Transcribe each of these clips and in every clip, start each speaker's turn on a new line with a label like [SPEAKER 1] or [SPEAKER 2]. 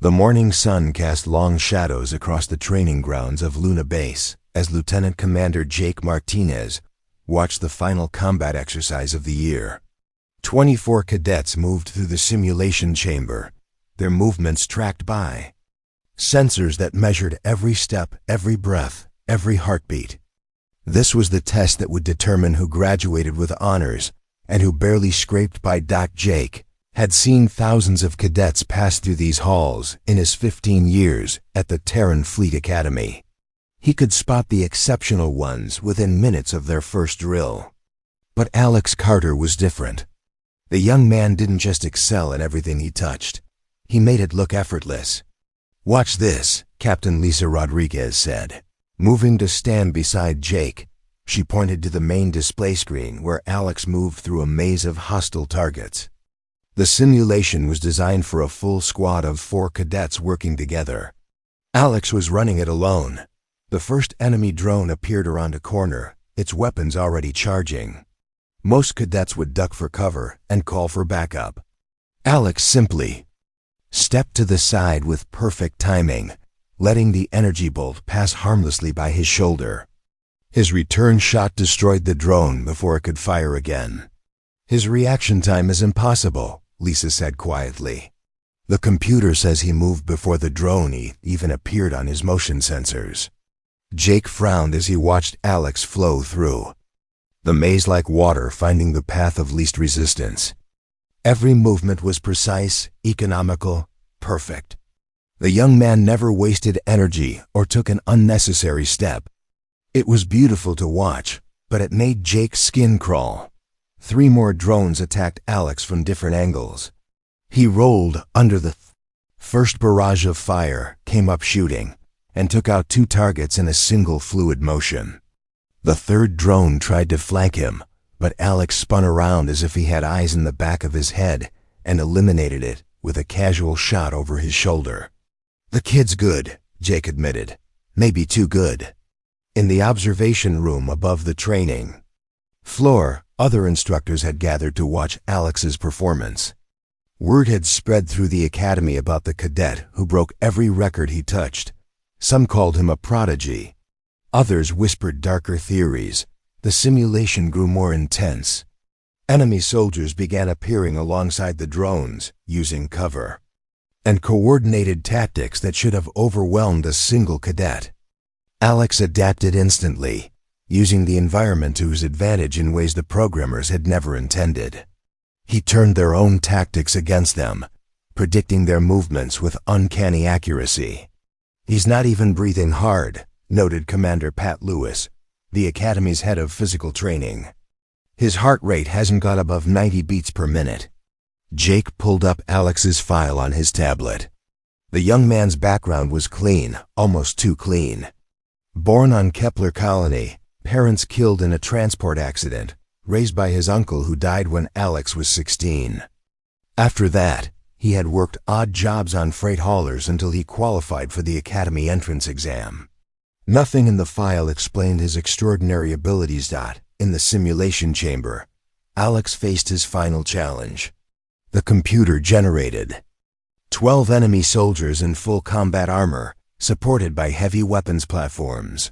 [SPEAKER 1] The morning sun cast long shadows across the training grounds of Luna Base as Lieutenant Commander Jake Martinez watched the final combat exercise of the year. 24 cadets moved through the simulation chamber, their movements tracked by sensors that measured every step, every breath, every heartbeat. This was the test that would determine who graduated with honors and who barely scraped by. Jake had seen thousands of cadets pass through these halls in his 15 years at the Terran Fleet Academy. He could spot the exceptional ones within minutes of their first drill. But Alex Carter was different. The young man didn't just excel in everything he touched. He made it look effortless. "Watch this," Captain Lisa Rodriguez said. Moving to stand beside Jake, she pointed to the main display screen where Alex moved through a maze of hostile targets. The simulation was designed for a full squad of 4 cadets working together. Alex was running it alone. The first enemy drone appeared around a corner, its weapons already charging. Most cadets would duck for cover and call for backup. Alex simply stepped to the side with perfect timing, letting the energy bolt pass harmlessly by his shoulder. His return shot destroyed the drone before it could fire again. "His reaction time is impossible," Lisa said quietly. "The computer says he moved before the drone even appeared on his motion sensors." Jake frowned as he watched Alex flow through the maze like water, finding the path of least resistance. Every movement was precise, economical, perfect. The young man never wasted energy or took an unnecessary step. It was beautiful to watch, but it made Jake's skin crawl. 3 more drones attacked Alex from different angles. He rolled under the first barrage of fire, came up shooting, and took out 2 targets in a single fluid motion. The 3rd drone tried to flank him, but Alex spun around as if he had eyes in the back of his head and eliminated it with a casual shot over his shoulder. "The kid's good," Jake admitted. "Maybe too good." In the observation room above the training floor, other instructors had gathered to watch Alex's performance. Word had spread through the academy about the cadet who broke every record he touched. Some called him a prodigy. Others whispered darker theories. The simulation grew more intense. Enemy soldiers began appearing alongside the drones, using cover and coordinated tactics that should have overwhelmed a single cadet. Alex adapted instantly, using the environment to his advantage in ways the programmers had never intended. He turned their own tactics against them, predicting their movements with uncanny accuracy. "He's not even breathing hard," noted Commander Pat Lewis, the Academy's head of physical training. "His heart rate hasn't got above 90 beats per minute." Jake pulled up Alex's file on his tablet. The young man's background was clean, almost too clean. Born on Kepler Colony, parents killed in a transport accident, raised by his uncle who died when Alex was 16. After that, he had worked odd jobs on freight haulers until he qualified for the Academy entrance exam. Nothing in the file explained his extraordinary abilities. In the simulation chamber, Alex faced his final challenge. The computer generated 12 enemy soldiers in full combat armor, supported by heavy weapons platforms.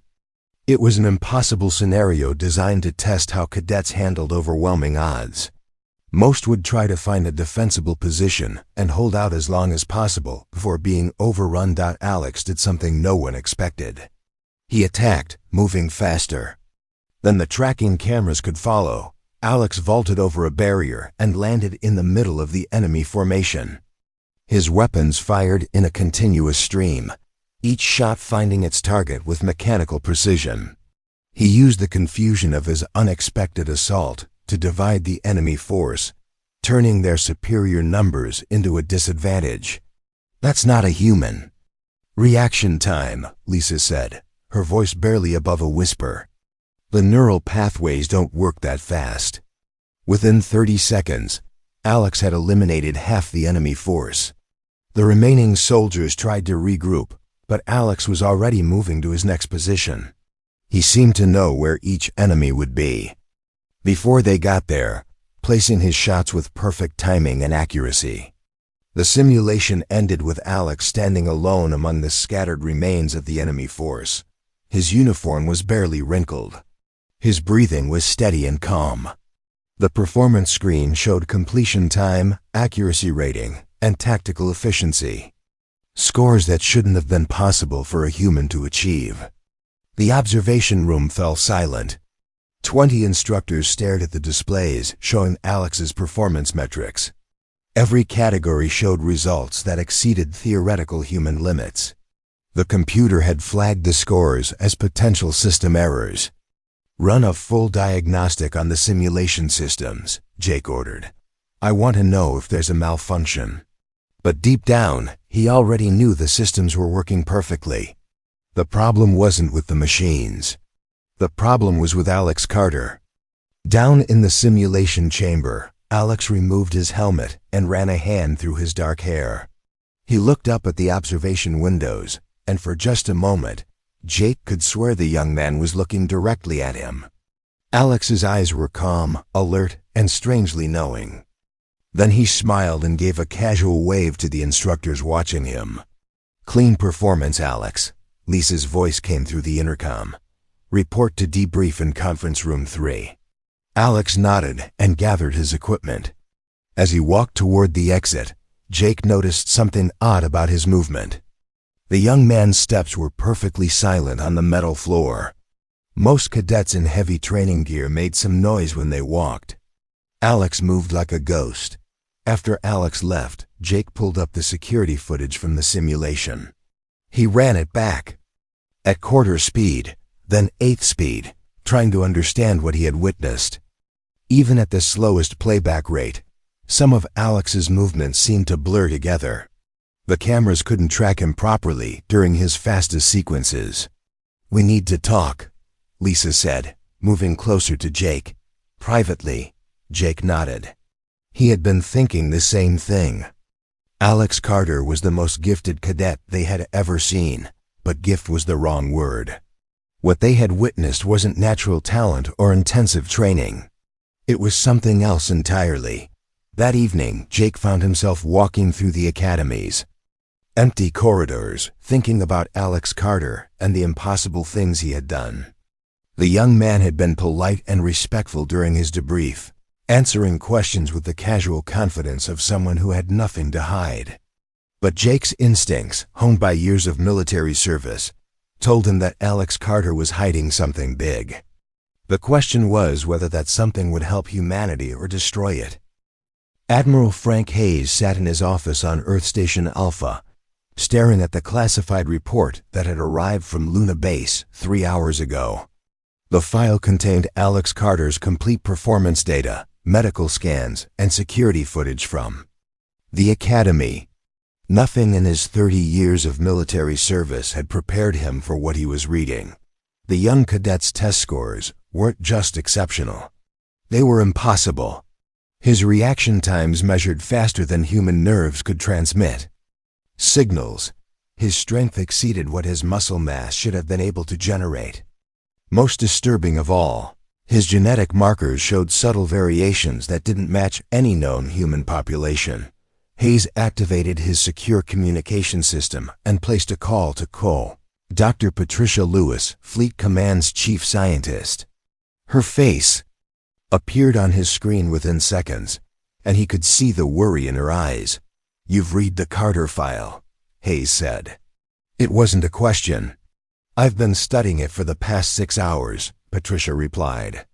[SPEAKER 1] It was an impossible scenario designed to test how cadets handled overwhelming odds. Most would try to find a defensible position and hold out as long as possible before being overrun. Alex did something no one expected. He attacked, moving faster than the tracking cameras could follow. Alex vaulted over a barrier and landed in the middle of the enemy formation. His weapons fired in a continuous stream, each shot finding its target with mechanical precision. He used the confusion of his unexpected assault to divide the enemy force, turning their superior numbers into a disadvantage. "That's not a human." "Reaction time," Lisa said, her voice barely above a whisper. "The neural pathways don't work that fast." Within 30 seconds, Alex had eliminated half the enemy force. The remaining soldiers tried to regroup, but Alex was already moving to his next position. He seemed to know where each enemy would be before they got there, placing his shots with perfect timing and accuracy. The simulation ended with Alex standing alone among the scattered remains of the enemy force. His uniform was barely wrinkled. His breathing was steady and calm. The performance screen showed completion time, accuracy rating, and tactical efficiency. Scores that shouldn't have been possible for a human to achieve. The observation room fell silent. 20 instructors stared at the displays showing Alex's performance metrics. Every category showed results that exceeded theoretical human limits. The computer had flagged the scores as potential system errors. "Run a full diagnostic on the simulation systems," Jake ordered. "I want to know if there's a malfunction." But deep down, he already knew the systems were working perfectly. The problem wasn't with the machines. The problem was with Alex Carter. Down in the simulation chamber, Alex removed his helmet and ran a hand through his dark hair. He looked up at the observation windows, and for just a moment, Jake could swear the young man was looking directly at him. Alex's eyes were calm, alert, and strangely knowing. Then he smiled and gave a casual wave to the instructors watching him. "Clean performance, Alex." Lisa's voice came through the intercom. "Report to debrief in conference room 3. Alex nodded and gathered his equipment. As he walked toward the exit, Jake noticed something odd about his movement. The young man's steps were perfectly silent on the metal floor. Most cadets in heavy training gear made some noise when they walked. Alex moved like a ghost. After Alex left, Jake pulled up the security footage from the simulation. He ran it back. At quarter speed, then eighth speed, trying to understand what he had witnessed. Even at the slowest playback rate, some of Alex's movements seemed to blur together. The cameras couldn't track him properly during his fastest sequences. "We need to talk," Lisa said, moving closer to Jake. Privately, Jake nodded. He had been thinking the same thing. Alex Carter was the most gifted cadet they had ever seen, but gift was the wrong word. What they had witnessed wasn't natural talent or intensive training. It was something else entirely. That evening, Jake found himself walking through the academies. Empty corridors, thinking about Alex Carter and the impossible things he had done. The young man had been polite and respectful during his debrief, answering questions with the casual confidence of someone who had nothing to hide. But Jake's instincts, honed by years of military service, told him that Alex Carter was hiding something big. The question was whether that something would help humanity or destroy it. Admiral Frank Hayes sat in his office on Earth Station Alpha, staring at the classified report that had arrived from Luna Base 3 hours ago. The file contained Alex Carter's complete performance data, medical scans, and security footage from the Academy. Nothing in his 30 years of military service had prepared him for what he was reading. The young cadet's test scores weren't just exceptional. They were impossible. His reaction times measured faster than human nerves could transmit. Signals. His strength exceeded what his muscle mass should have been able to generate. Most disturbing of all, his genetic markers showed subtle variations that didn't match any known human population. Hayes activated his secure communication system and placed a call to Dr. Patricia Lewis, Fleet Command's chief scientist. Her face appeared on his screen within seconds, and he could see the worry in her eyes. "You've read the Carter file," Hayes said. It wasn't a question. "I've been studying it for the past 6 hours," Patricia replied.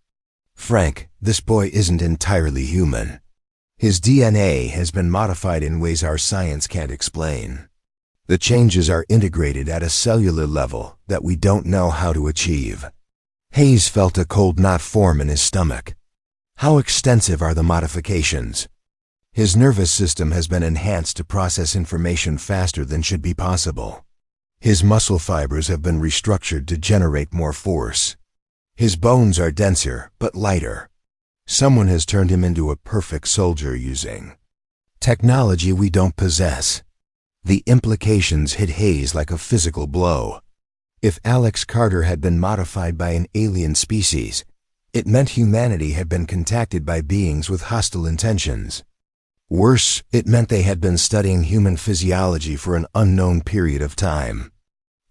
[SPEAKER 1] "Frank, this boy isn't entirely human. His DNA has been modified in ways our science can't explain. The changes are integrated at a cellular level that we don't know how to achieve." Hayes felt a cold knot form in his stomach. How extensive are the modifications? His nervous system has been enhanced to process information faster than should be possible. His muscle fibers have been restructured to generate more force. His bones are denser, but lighter. Someone has turned him into a perfect soldier using technology we don't possess. The implications hit Hayes like a physical blow. If Alex Carter had been modified by an alien species, it meant humanity had been contacted by beings with hostile intentions. Worse, it meant they had been studying human physiology for an unknown period of time.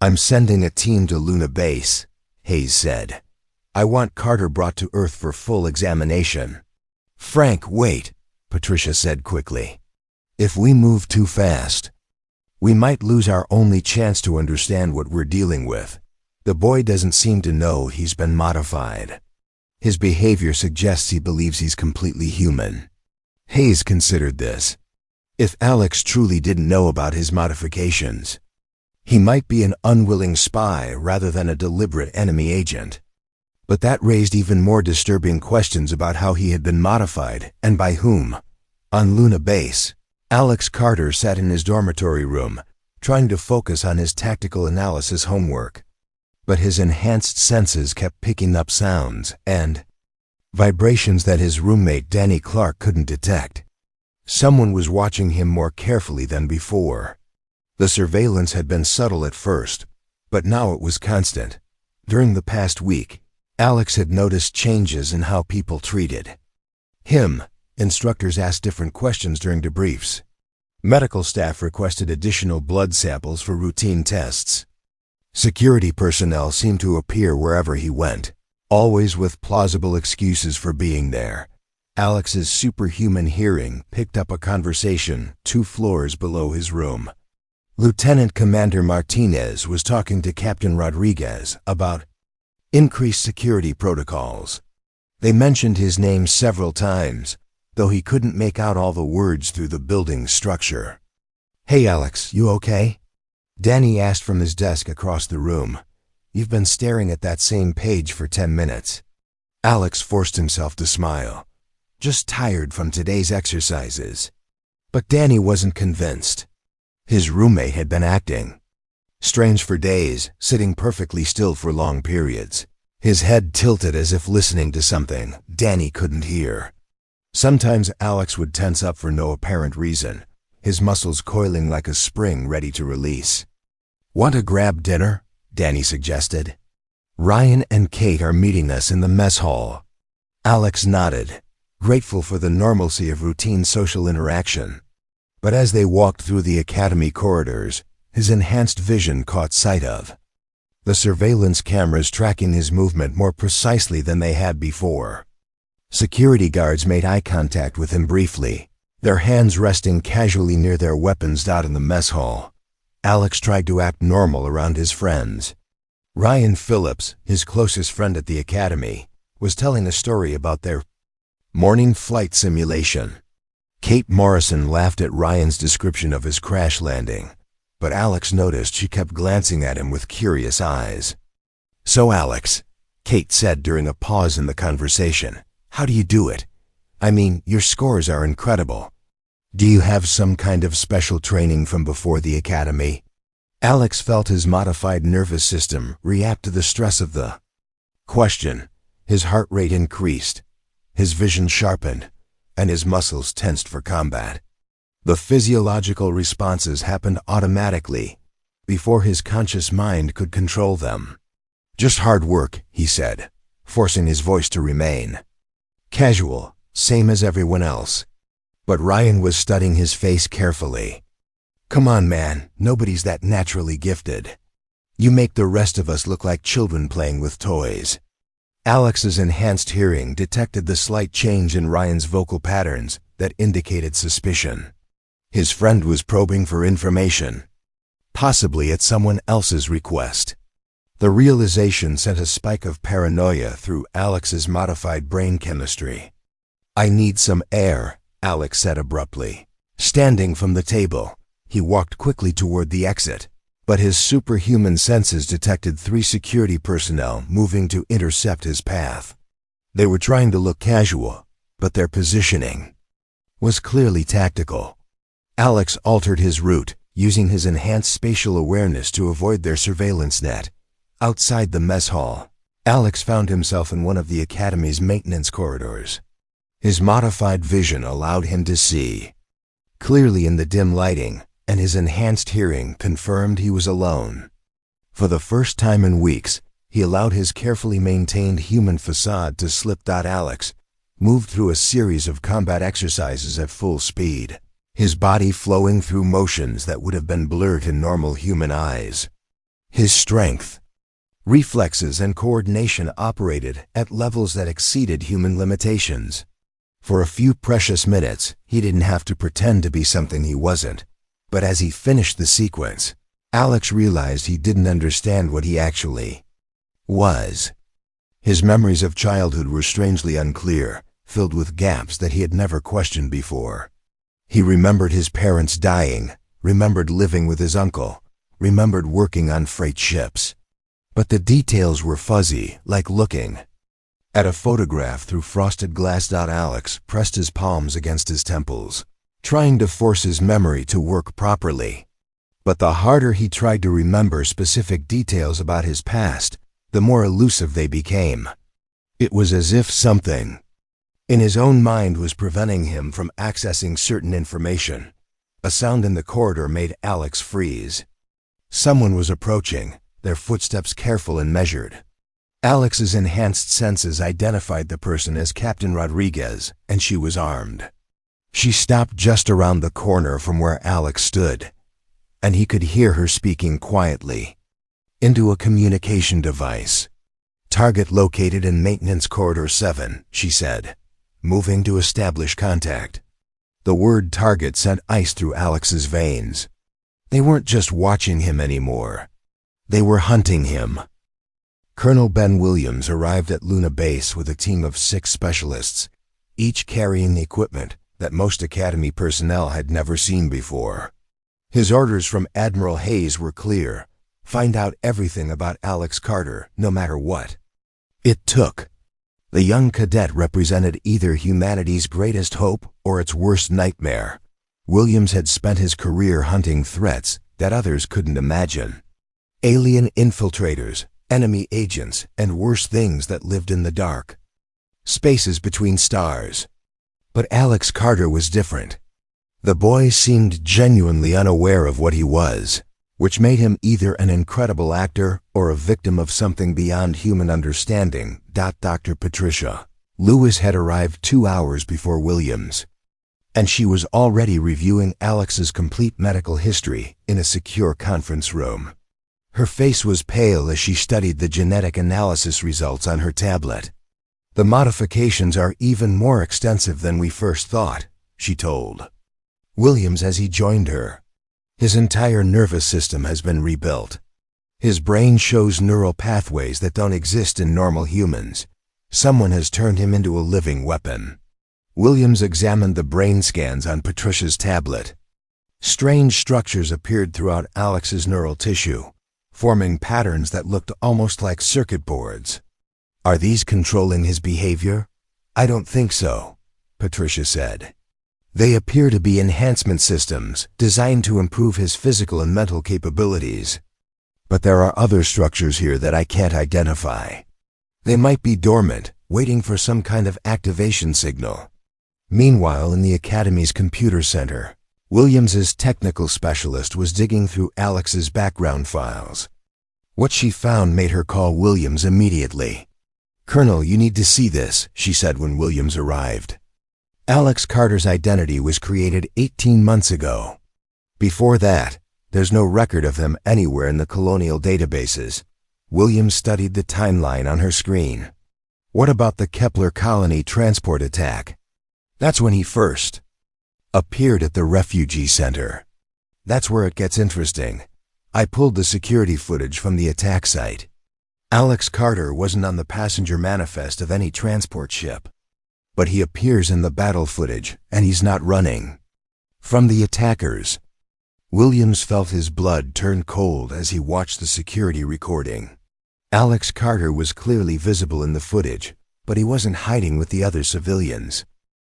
[SPEAKER 1] "I'm sending a team to Luna Base," Hayes said. "I want Carter brought to Earth for full examination." "Frank, wait," Patricia said quickly. "If we move too fast, we might lose our only chance to understand what we're dealing with. The boy doesn't seem to know he's been modified. His behavior suggests he believes he's completely human." Hayes considered this. If Alex truly didn't know about his modifications, he might be an unwilling spy rather than a deliberate enemy agent. But that raised even more disturbing questions about how he had been modified and by whom. On Luna Base, Alex Carter sat in his dormitory room, trying to focus on his tactical analysis homework. But his enhanced senses kept picking up sounds and vibrations that his roommate Danny Clark couldn't detect. Someone was watching him more carefully than before. The surveillance had been subtle at first, but now it was constant. During the past week, Alex had noticed changes in how people treated him. Instructors asked different questions during debriefs. Medical staff requested additional blood samples for routine tests. Security personnel seemed to appear wherever he went, always with plausible excuses for being there. Alex's superhuman hearing picked up a conversation 2 floors below his room. Lieutenant Commander Martinez was talking to Captain Rodriguez about increased security protocols. They mentioned his name several times, though he couldn't make out all the words through the building's structure. "Hey Alex, you okay?" Danny asked from his desk across the room. "You've been staring at that same page for 10 minutes. Alex forced himself to smile. "Just tired from today's exercises." But Danny wasn't convinced. His roommate had been acting strange for days, sitting perfectly still for long periods, his head tilted as if listening to something Danny couldn't hear. Sometimes Alex would tense up for no apparent reason, his muscles coiling like a spring ready to release. "Want to grab dinner?" Danny suggested. "Ryan and Kate are meeting us in the mess hall." Alex nodded, grateful for the normalcy of routine social interaction. But as they walked through the academy corridors, his enhanced vision caught sight of the surveillance cameras tracking his movement more precisely than they had before. Security guards made eye contact with him briefly, their hands resting casually near their weapons out in the mess hall. Alex tried to act normal around his friends. Ryan Phillips, his closest friend at the academy, was telling a story about their morning flight simulation. Kate Morrison laughed at Ryan's description of his crash landing, but Alex noticed she kept glancing at him with curious eyes. "So Alex," Kate said during a pause in the conversation, "how do you do it? I mean, your scores are incredible. Do you have some kind of special training from before the academy?" Alex felt his modified nervous system react to the stress of the question. His heart rate increased, his vision sharpened, and his muscles tensed for combat. The physiological responses happened automatically, before his conscious mind could control them. "Just hard work," he said, forcing his voice to remain casual, same as everyone else. But Ryan was studying his face carefully. "Come on, man, nobody's that naturally gifted. You make the rest of us look like children playing with toys." Alex's enhanced hearing detected the slight change in Ryan's vocal patterns that indicated suspicion. His friend was probing for information, possibly at someone else's request. The realization sent a spike of paranoia through Alex's modified brain chemistry. "I need some air," Alex said abruptly. Standing from the table, he walked quickly toward the exit, but his superhuman senses detected 3 security personnel moving to intercept his path. They were trying to look casual, but their positioning was clearly tactical. Alex altered his route, using his enhanced spatial awareness to avoid their surveillance net. Outside the mess hall, Alex found himself in one of the academy's maintenance corridors. His modified vision allowed him to see clearly in the dim lighting, and his enhanced hearing confirmed he was alone. For the first time in weeks, he allowed his carefully maintained human facade to slip. Alex, moved through a series of combat exercises at full speed, his body flowing through motions that would have been blurred to normal human eyes. His strength, reflexes, and coordination operated at levels that exceeded human limitations. For a few precious minutes, he didn't have to pretend to be something he wasn't. But as he finished the sequence, Alex realized he didn't understand what he actually was. His memories of childhood were strangely unclear, filled with gaps that he had never questioned before. He remembered his parents dying, remembered living with his uncle, remembered working on freight ships. But the details were fuzzy, like looking at a photograph through frosted glass. Alex pressed his palms against his temples, trying to force his memory to work properly. But the harder he tried to remember specific details about his past, the more elusive they became. It was as if something in his own mind was preventing him from accessing certain information. A sound in the corridor made Alex freeze. Someone was approaching, their footsteps careful and measured. Alex's enhanced senses identified the person as Captain Rodriguez, and she was armed. She stopped just around the corner from where Alex stood, and he could hear her speaking quietly into a communication device. "Target located in Maintenance Corridor 7, she said, moving to establish contact. The word target sent ice through Alex's veins. They weren't just watching him anymore. They were hunting him. Colonel Ben Williams arrived at Luna Base with a team of 6 specialists, each carrying equipment that most Academy personnel had never seen before. His orders from Admiral Hayes were clear: find out everything about Alex Carter, no matter what it took. The young cadet represented either humanity's greatest hope or its worst nightmare. Williams had spent his career hunting threats that others couldn't imagine. Alien infiltrators, enemy agents, and worse things that lived in the dark. Spaces between stars. But Alex Carter was different. The boy seemed genuinely unaware of what he was, which made him either an incredible actor or a victim of something beyond human understanding. Dr. Patricia Lewis had arrived 2 hours before Williams, and she was already reviewing Alex's complete medical history in a secure conference room. Her face was pale as she studied the genetic analysis results on her tablet. "The modifications are even more extensive than we first thought," she told Williams as he joined her. "His entire nervous system has been rebuilt. His brain shows neural pathways that don't exist in normal humans. Someone has turned him into a living weapon." Williams examined the brain scans on Patricia's tablet. Strange structures appeared throughout Alex's neural tissue, forming patterns that looked almost like circuit boards. "Are these controlling his behavior?" "I don't think so," Patricia said. "They appear to be enhancement systems designed to improve his physical and mental capabilities. But there are other structures here that I can't identify. They might be dormant, waiting for some kind of activation signal." Meanwhile, in the Academy's computer center, Williams's technical specialist was digging through Alex's background files. What she found made her call Williams immediately. "Colonel, you need to see this," she said when Williams arrived. Alex Carter's identity was created 18 months ago. Before that, there's no record of him anywhere in the colonial databases. Williams studied the timeline on her screen. "What about the Kepler colony transport attack?" "That's when he first appeared at the refugee center. That's where it gets interesting. I pulled the security footage from the attack site. Alex Carter wasn't on the passenger manifest of any transport ship. But he appears in the battle footage, and he's not running from the attackers." Williams felt his blood turn cold as he watched the security recording. Alex Carter was clearly visible in the footage, but he wasn't hiding with the other civilians.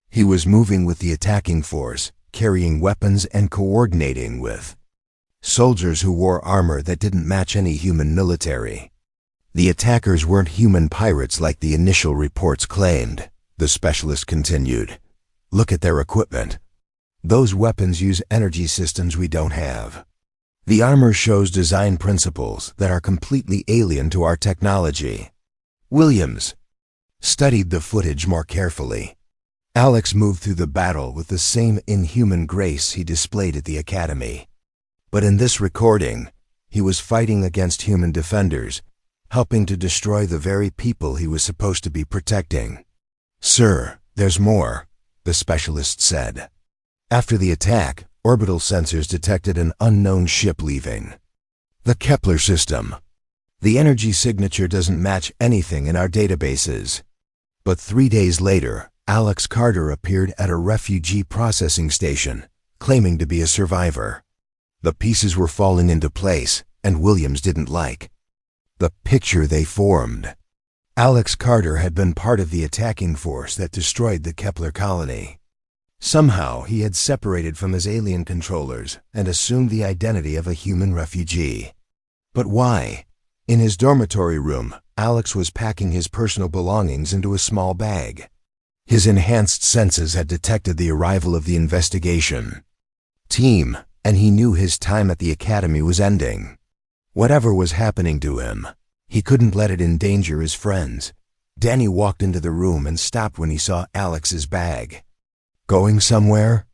[SPEAKER 1] He was moving with the attacking force, carrying weapons and coordinating with soldiers who wore armor that didn't match any human military. The attackers weren't human pirates like the initial reports claimed, the specialist continued. "Look at their equipment. Those weapons use energy systems we don't have. The armor shows design principles that are completely alien to our technology." "Williams, studied the footage more carefully. Alex moved through the battle with the same inhuman grace he displayed at the academy. But in this recording, he was fighting against human defenders, helping to destroy the very people he was supposed to be protecting. "Sir, there's more," the specialist said. After the attack, orbital sensors detected an unknown ship leaving. "The Kepler system. The energy signature doesn't match anything in our databases." But 3 days later, Alex Carter appeared at a refugee processing station, claiming to be a survivor. The pieces were falling into place, and Williams didn't like the picture they formed. Alex Carter had been part of the attacking force that destroyed the Kepler colony. Somehow, he had separated from his alien controllers and assumed the identity of a human refugee. But why? In his dormitory room, Alex was packing his personal belongings into a small bag. His enhanced senses had detected the arrival of the investigation team, and he knew his time at the academy was ending. Whatever was happening to him, he couldn't let it endanger his friends. Danny walked into the room and stopped when he saw Alex's bag. "Going somewhere?"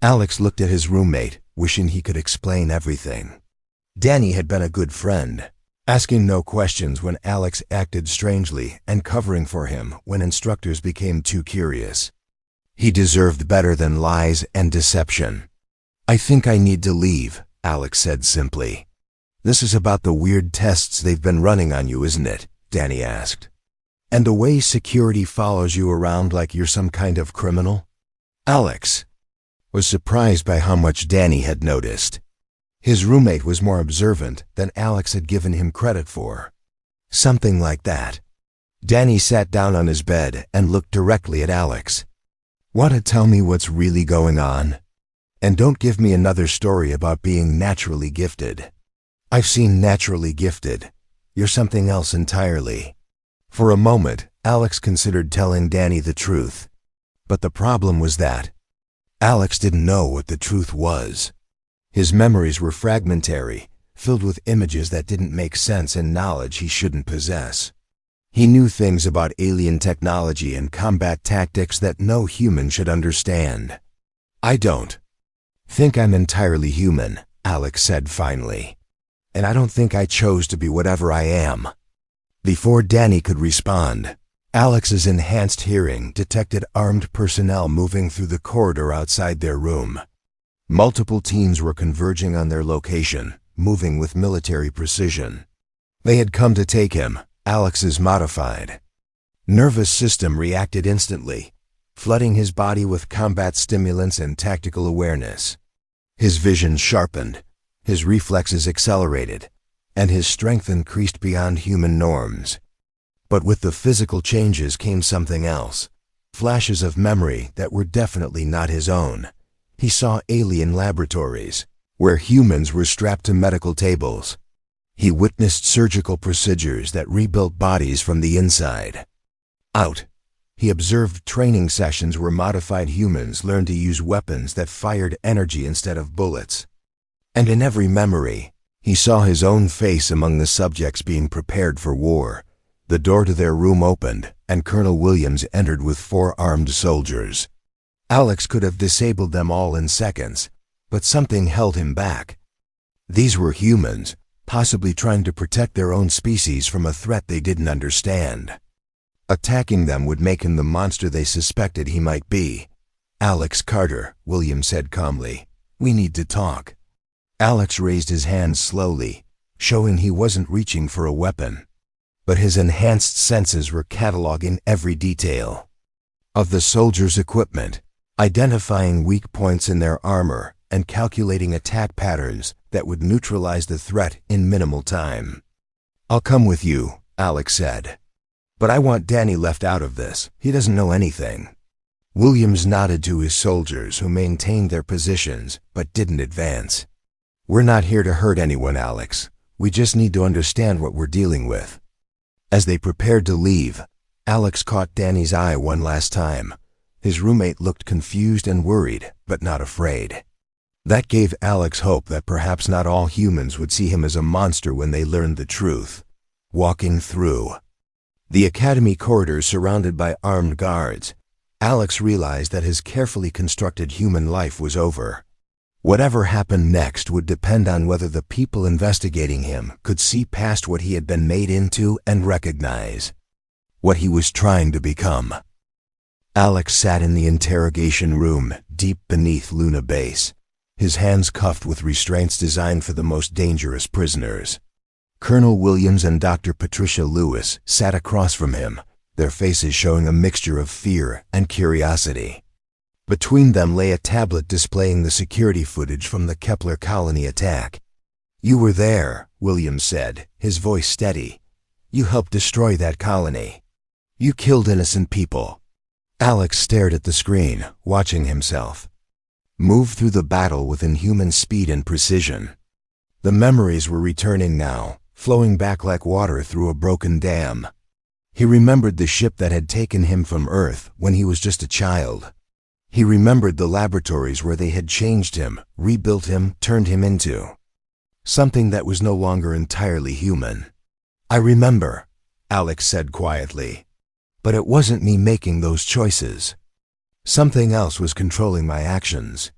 [SPEAKER 1] Alex looked at his roommate, wishing he could explain everything. Danny had been a good friend, asking no questions when Alex acted strangely and covering for him when instructors became too curious. He deserved better than lies and deception. "I think I need to leave," Alex said simply. "This is about the weird tests they've been running on you, isn't it?" Danny asked. "And the way security follows you around like you're some kind of criminal?" Alex was surprised by how much Danny had noticed. His roommate was more observant than Alex had given him credit for. "Something like that." Danny sat down on his bed and looked directly at Alex. "Want to tell me what's really going on? And don't give me another story about being naturally gifted. I've seen naturally gifted. You're something else entirely." For a moment, Alex considered telling Danny the truth. But the problem was that Alex didn't know what the truth was. His memories were fragmentary, filled with images that didn't make sense and knowledge he shouldn't possess. He knew things about alien technology and combat tactics that no human should understand. "I don't think I'm entirely human," Alex said finally. "And I don't think I chose to be whatever I am." Before Danny could respond, Alex's enhanced hearing detected armed personnel moving through the corridor outside their room. Multiple teams were converging on their location, moving with military precision. They had come to take him. Alex's modified nervous system reacted instantly, flooding his body with combat stimulants and tactical awareness. His vision sharpened, his reflexes accelerated, and his strength increased beyond human norms. But with the physical changes came something else, flashes of memory that were definitely not his own. He saw alien laboratories, where humans were strapped to medical tables. He witnessed surgical procedures that rebuilt bodies from the inside out. He observed training sessions where modified humans learned to use weapons that fired energy instead of bullets. And in every memory, he saw his own face among the subjects being prepared for war. The door to their room opened, and Colonel Williams entered with 4 armed soldiers. Alex could have disabled them all in seconds, but something held him back. These were humans, possibly trying to protect their own species from a threat they didn't understand. Attacking them would make him the monster they suspected he might be. "Alex Carter," Williams said calmly, "we need to talk." Alex raised his hand slowly, showing he wasn't reaching for a weapon. But his enhanced senses were cataloging every detail of the soldiers' equipment, identifying weak points in their armor, and calculating attack patterns that would neutralize the threat in minimal time. "I'll come with you," Alex said. "But I want Danny left out of this. He doesn't know anything." Williams nodded to his soldiers, who maintained their positions but didn't advance. "We're not here to hurt anyone, Alex. We just need to understand what we're dealing with." As they prepared to leave, Alex caught Danny's eye one last time. His roommate looked confused and worried, but not afraid. That gave Alex hope that perhaps not all humans would see him as a monster when they learned the truth. Walking through The academy corridors surrounded by armed guards, Alex realized that his carefully constructed human life was over. Whatever happened next would depend on whether the people investigating him could see past what he had been made into and recognize what he was trying to become. Alex sat in the interrogation room deep beneath Luna Base, his hands cuffed with restraints designed for the most dangerous prisoners. Colonel Williams and Dr. Patricia Lewis sat across from him, their faces showing a mixture of fear and curiosity. Between them lay a tablet displaying the security footage from the Kepler colony attack. "You were there," Williams said, his voice steady. "You helped destroy that colony. You killed innocent people." Alex stared at the screen, watching himself move through the battle with inhuman speed and precision. The memories were returning now, flowing back like water through a broken dam. He remembered the ship that had taken him from Earth when he was just a child. He remembered the laboratories where they had changed him, rebuilt him, turned him into something that was no longer entirely human. "I remember," Alex said quietly. "But it wasn't me making those choices. Something else was controlling my actions."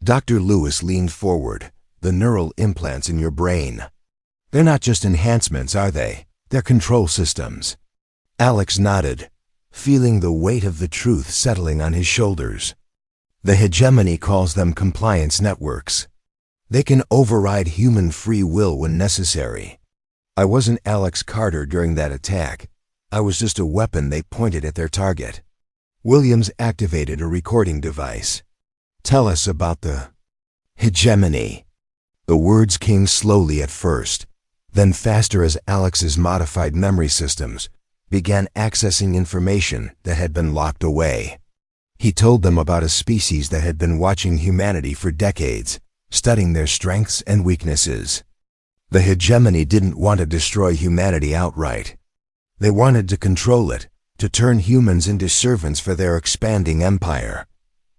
[SPEAKER 1] Dr. Lewis leaned forward. "The neural implants in your brain. They're not just enhancements, are they? They're control systems." Alex nodded, feeling the weight of the truth settling on his shoulders. The hegemony calls them compliance networks. They can override human free will when necessary. I wasn't Alex Carter during that attack. I was just a weapon they pointed at their target. Williams activated a recording device. "Tell us about the hegemony." The words came slowly at first, then faster as Alex's modified memory systems began accessing information that had been locked away. He told them about a species that had been watching humanity for decades, studying their strengths and weaknesses. The hegemony didn't want to destroy humanity outright. They wanted to control it, to turn humans into servants for their expanding empire.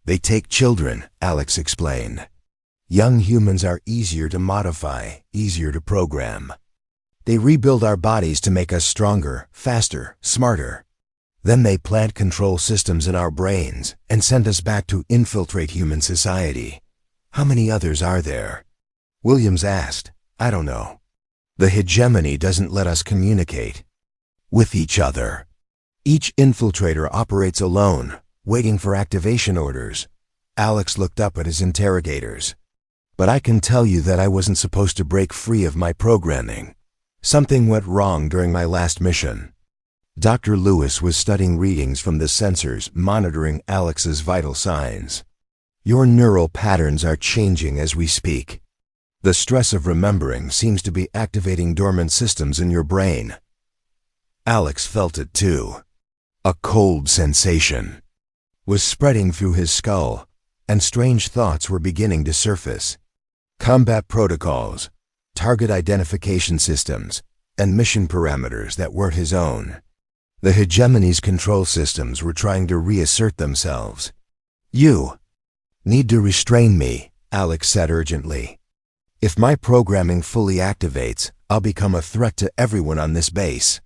[SPEAKER 1] "They take children," Alex explained. "Young humans are easier to modify, easier to program. They rebuild our bodies to make us stronger, faster, smarter. Then they plant control systems in our brains and send us back to infiltrate human society. How many others are there?" Williams asked. "I don't know. The hegemony doesn't let us communicate with each other. Each infiltrator operates alone, waiting for activation orders." Alex looked up at his interrogators. "But I can tell you that I wasn't supposed to break free of my programming. Something went wrong during my last mission." Dr. Lewis was studying readings from the sensors monitoring Alex's vital signs. "Your neural patterns are changing as we speak. The stress of remembering seems to be activating dormant systems in your brain." Alex felt it too. A cold sensation was spreading through his skull, and strange thoughts were beginning to surface. Combat protocols, target identification systems, and mission parameters that weren't his own. The hegemony's control systems were trying to reassert themselves. "You need to restrain me," Alex said urgently. "If my programming fully activates, I'll become a threat to everyone on this base."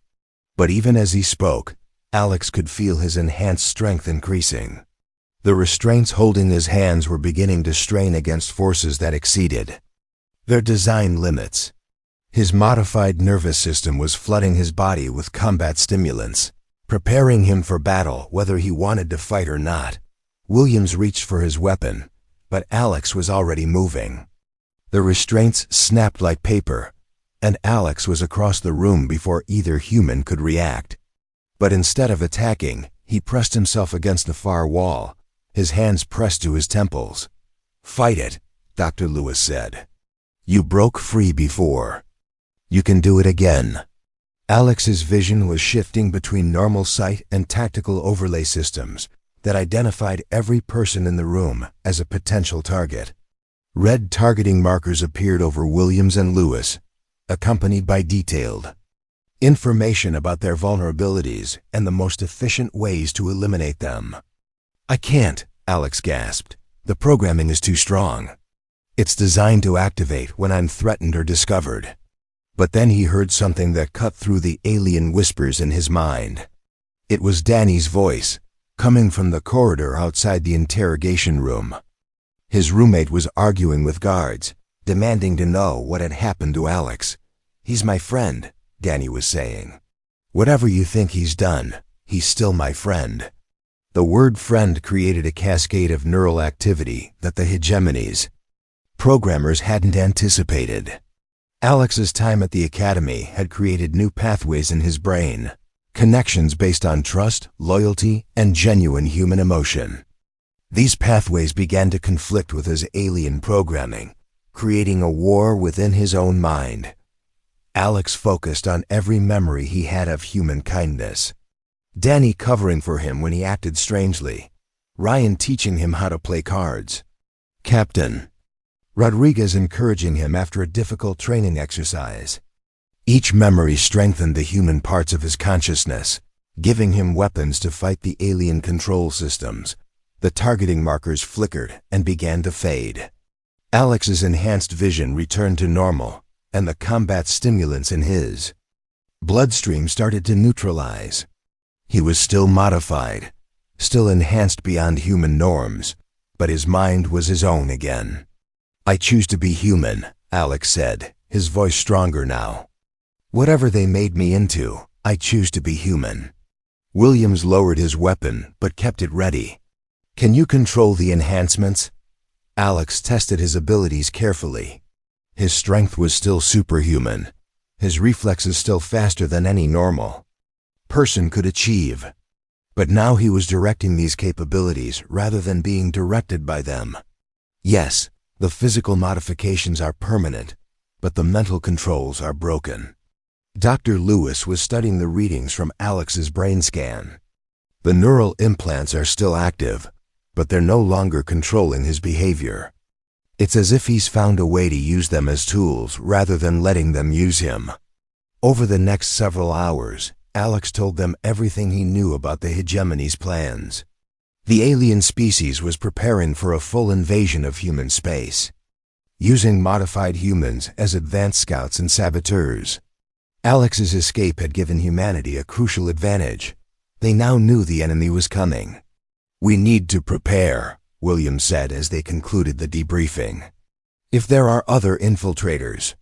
[SPEAKER 1] But even as he spoke, Alex could feel his enhanced strength increasing. The restraints holding his hands were beginning to strain against forces that exceeded their design limits. His modified nervous system was flooding his body with combat stimulants, preparing him for battle whether he wanted to fight or not. Williams reached for his weapon, but Alex was already moving. The restraints snapped like paper, and Alex was across the room before either human could react. But instead of attacking, he pressed himself against the far wall, his hands pressed to his temples. "Fight it," Dr. Lewis said. "You broke free before. You can do it again." Alex's vision was shifting between normal sight and tactical overlay systems that identified every person in the room as a potential target. Red targeting markers appeared over Williams and Lewis, accompanied by detailed information about their vulnerabilities and the most efficient ways to eliminate them. "I can't," Alex gasped. "The programming is too strong. It's designed to activate when I'm threatened or discovered." But then he heard something that cut through the alien whispers in his mind. It was Danny's voice, coming from the corridor outside the interrogation room. His roommate was arguing with guards, demanding to know what had happened to Alex. "He's my friend," Danny was saying. "Whatever you think he's done, he's still my friend." The word friend created a cascade of neural activity that the hegemonies programmers hadn't anticipated. Alex's time at the academy had created new pathways in his brain, connections based on trust, loyalty, and genuine human emotion. These pathways began to conflict with his alien programming, creating a war within his own mind. Alex focused on every memory he had of human kindness. Danny covering for him when he acted strangely. Ryan teaching him how to play cards. Captain Rodriguez encouraging him after a difficult training exercise. Each memory strengthened the human parts of his consciousness, giving him weapons to fight the alien control systems. The targeting markers flickered and began to fade. Alex's enhanced vision returned to normal, and the combat stimulants in his bloodstream started to neutralize. He was still modified, still enhanced beyond human norms, but his mind was his own again. "I choose to be human," Alex said, his voice stronger now. "Whatever they made me into, I choose to be human." Williams lowered his weapon, but kept it ready. "Can you control the enhancements?" Alex tested his abilities carefully. His strength was still superhuman, his reflexes still faster than any normal person could achieve. But now he was directing these capabilities rather than being directed by them. Yes, the physical modifications are permanent, but the mental controls are broken. Dr. Lewis was studying the readings from Alex's brain scan. The neural implants are still active, but they're no longer controlling his behavior. It's as if he's found a way to use them as tools rather than letting them use him. Over the next several hours, Alex told them everything he knew about the hegemony's plans. The alien species was preparing for a full invasion of human space, using modified humans as advanced scouts and saboteurs. Alex's escape had given humanity a crucial advantage. They now knew the enemy was coming. "We need to prepare," Williams said as they concluded the debriefing. "If there are other infiltrators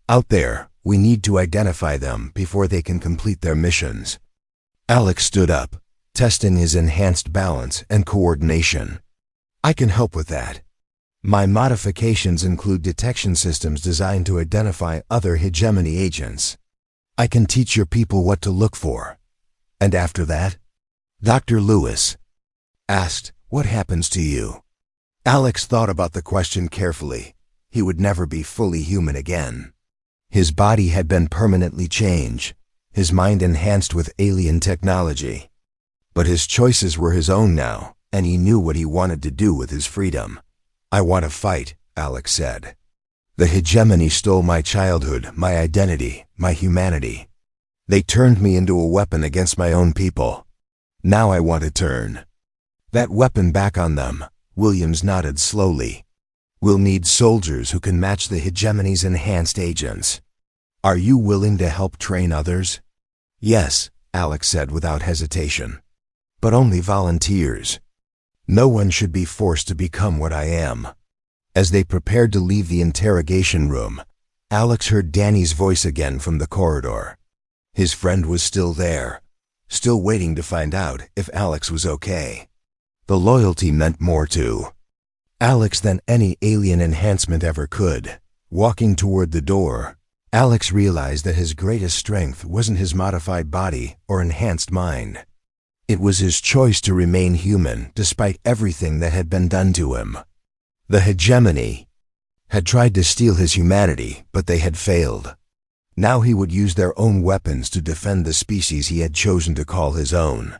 [SPEAKER 1] out there, we need to identify them before they can complete their missions." Alex stood up, testing his enhanced balance and coordination. "I can help with that. My modifications include detection systems designed to identify other hegemony agents. I can teach your people what to look for." "And after that?" Dr. Lewis asked, "What happens to you?" Alex thought about the question carefully. He would never be fully human again. His body had been permanently changed, his mind enhanced with alien technology. But his choices were his own now, and he knew what he wanted to do with his freedom. "I want to fight," Alex said. "The hegemony stole my childhood, my identity, my humanity. They turned me into a weapon against my own people. Now I want to turn that weapon back on them." Williams nodded slowly. "We'll need soldiers who can match the hegemony's enhanced agents. Are you willing to help train others?" "Yes," Alex said without hesitation. "But only volunteers. No one should be forced to become what I am." As they prepared to leave the interrogation room, Alex heard Danny's voice again from the corridor. His friend was still there, still waiting to find out if Alex was okay. The loyalty meant more to Alex than any alien enhancement ever could. Walking toward the door, Alex realized that his greatest strength wasn't his modified body or enhanced mind. It was his choice to remain human despite everything that had been done to him. The hegemony had tried to steal his humanity, but they had failed. Now he would use their own weapons to defend the species he had chosen to call his own.